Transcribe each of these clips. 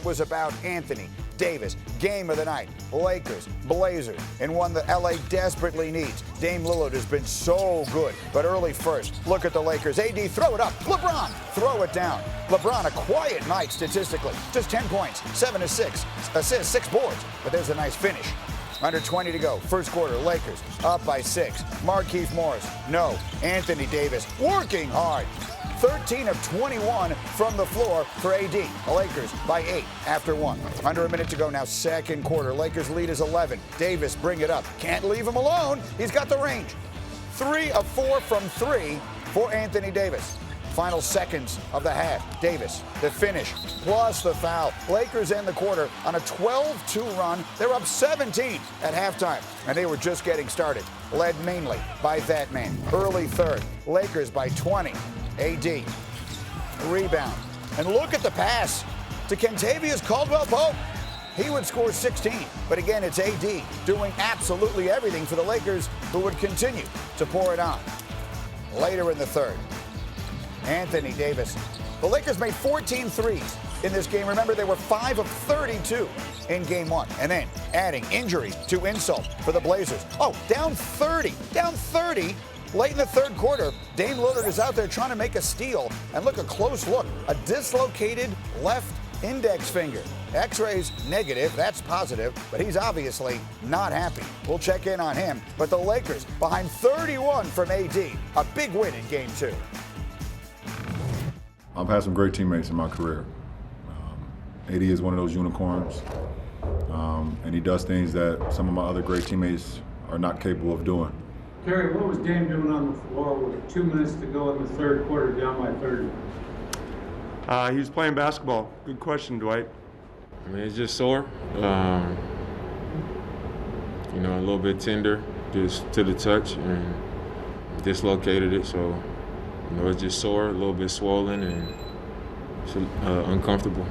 It was about Anthony Davis. Game of the night. Lakers, Blazers, and one that LA desperately needs. Dame Lillard has been so good. But early first, look at the Lakers. AD, throw it up. LeBron, throw it down. LeBron, a quiet night statistically. Just 10 points, 7 assists, 6 boards. But there's a nice finish. Under 20 to go. First quarter, Lakers up by 6. Markieff Morris, no. Anthony Davis working hard. 13 of 21 from the floor for AD. The Lakers by 8 after 1. Under a minute to go now, second quarter. Lakers lead is 11. Davis, bring it up. Can't leave him alone. He's got the range. 3 of 4 from 3 for Anthony Davis. Final seconds of the half. Davis, the finish, plus the foul. Lakers end the quarter on a 12-2 run. They're up 17 at halftime, and they were just getting started. Led mainly by that man. Early third, Lakers by 20. AD, rebound. And look at the pass to Kentavious Caldwell-Pope. He would score 16, but again, it's AD doing absolutely everything for the Lakers, who would continue to pour it on. Later in the third, Anthony Davis. The Lakers made 14 threes in this game. Remember, they were 5 of 32 in game 1. And then adding injury to insult for the Blazers. Oh, down 30 late in the third quarter. Dame Lillard is out there trying to make a steal. And look, a close look. A dislocated left index finger. X-rays negative, that's positive, but he's obviously not happy. We'll check in on him. But the Lakers behind 31 from AD. A big win in game 2. I've had some great teammates in my career. AD is one of those unicorns, and he does things that some of my other great teammates are not capable of doing. Terry, what was Dame doing on the floor with 2 minutes to go in the third quarter, down by 30? He was playing basketball. Good question, Dwight. I mean, it's just sore. A little bit tender, just to the touch, and dislocated it, so. It's just sore, a little bit swollen, and it's uncomfortable.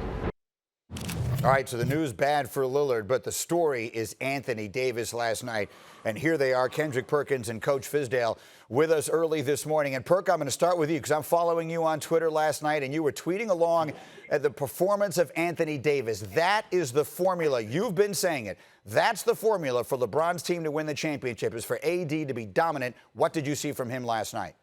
All right, so the news bad for Lillard, but the story is Anthony Davis last night. And here they are, Kendrick Perkins and Coach Fizdale with us early this morning. And Perk, I'm going to start with you because I'm following you on Twitter last night, and you were tweeting along at the performance of Anthony Davis. That is the formula. You've been saying it. That's the formula for LeBron's team to win the championship, is for AD to be dominant. What did you see from him last night?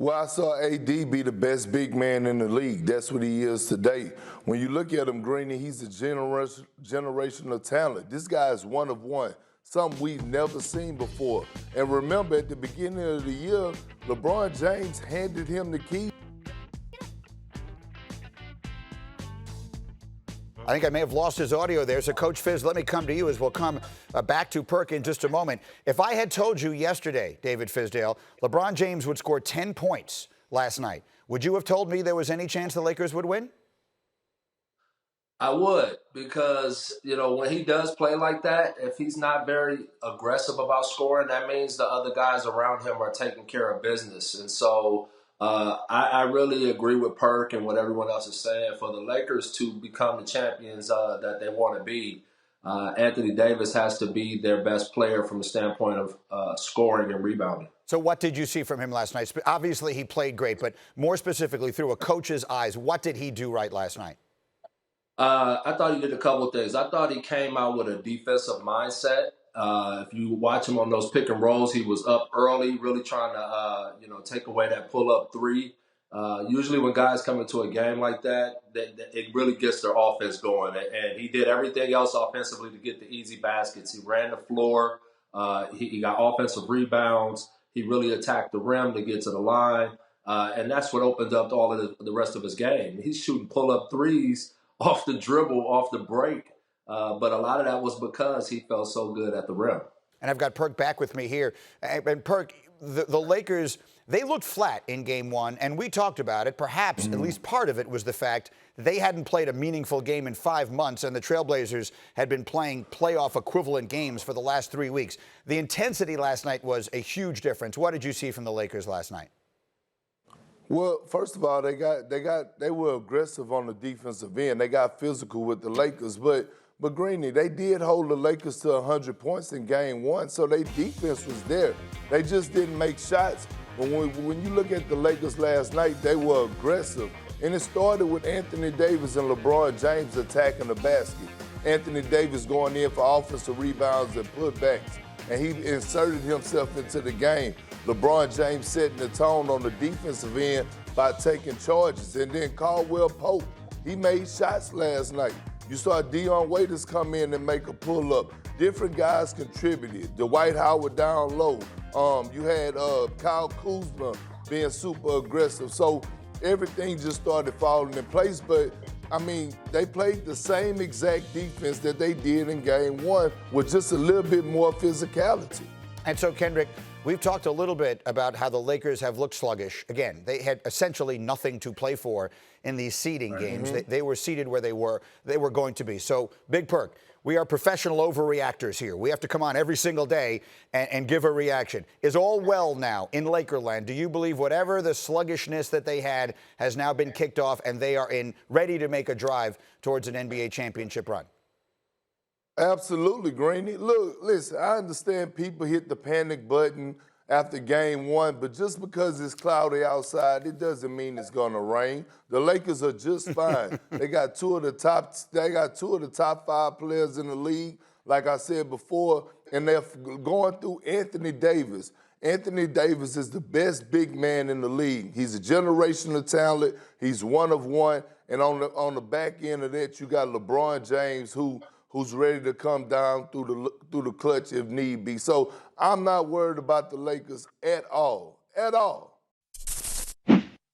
Well, I saw AD be the best big man in the league. That's what he is today. When you look at him, Greeny, he's a generational talent. This guy is one of one, something we've never seen before. And remember, at the beginning of the year, LeBron James handed him the key. I think I may have lost his audio there. So, Coach Fizz, let me come to you as we'll come back to Perk in just a moment. If I had told you yesterday, David Fizdale, LeBron James would score 10 points last night, would you have told me there was any chance the Lakers would win? I would, because, when he does play like that, if he's not very aggressive about scoring, that means the other guys around him are taking care of business. And so I really agree with Perk and what everyone else is saying. For the Lakers to become the champions that they want to be, Anthony Davis has to be their best player from the standpoint of scoring and rebounding. So what did you see from him last night? Obviously, he played great, but more specifically, through a coach's eyes, what did he do right last night? I thought he did a couple of things. I thought he came out with a defensive mindset. If you watch him on those pick and rolls, he was up early, really trying to, take away that pull-up three. Usually when guys come into a game like that, it really gets their offense going. And he did everything else offensively to get the easy baskets. He ran the floor. He got offensive rebounds. He really attacked the rim to get to the line. And that's what opened up all of the rest of his game. He's shooting pull-up threes off the dribble, off the break. But a lot of that was because he felt so good at the rim. And I've got Perk back with me here. And Perk, the Lakers, they looked flat in game 1, and we talked about it. Perhaps at least part of it was the fact they hadn't played a meaningful game in 5 months, and the Trailblazers had been playing playoff equivalent games for the last 3 weeks. The intensity last night was a huge difference. What did you see from the Lakers last night? Well, first of all, they were aggressive on the defensive end. They got physical with the Lakers, but Greeny, they did hold the Lakers to 100 points in game 1, so their defense was there. They just didn't make shots. But when you look at the Lakers last night, they were aggressive. And it started with Anthony Davis and LeBron James attacking the basket. Anthony Davis going in for offensive rebounds and putbacks, and he inserted himself into the game. LeBron James setting the tone on the defensive end by taking charges. And then Caldwell Pope, he made shots last night. You saw Dion Waiters come in and make a pull-up. Different guys contributed. Dwight Howard down low. You had Kyle Kuzma being super aggressive. So everything just started falling in place. But, I mean, they played the same exact defense that they did in game one with just a little bit more physicality. And so, Kendrick, we've talked a little bit about how the Lakers have looked sluggish. Again, they had essentially nothing to play for in these seeding games. They were seeded where they were going to be. So, Big Perk, we are professional overreactors here. We have to come on every single day and give a reaction. Is all well now in Lakerland? Do you believe whatever the sluggishness that they had has now been kicked off and they are ready to make a drive towards an NBA championship run? Absolutely, Greeny. Look, listen, I understand people hit the panic button after game one, but just because it's cloudy outside, it doesn't mean it's gonna rain. The Lakers are just fine. They got two of the top 5 players in the league, like I said before, and they're going through Anthony Davis. Anthony Davis is the best big man in the league. He's a generational talent. He's one of one. And on the back end of that, you got LeBron James, who's ready to come down through the clutch if need be. So I'm not worried about the Lakers at all. At all.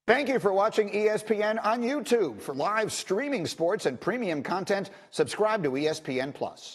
Thank you for watching ESPN on YouTube. For live streaming sports and premium content, subscribe to ESPN+.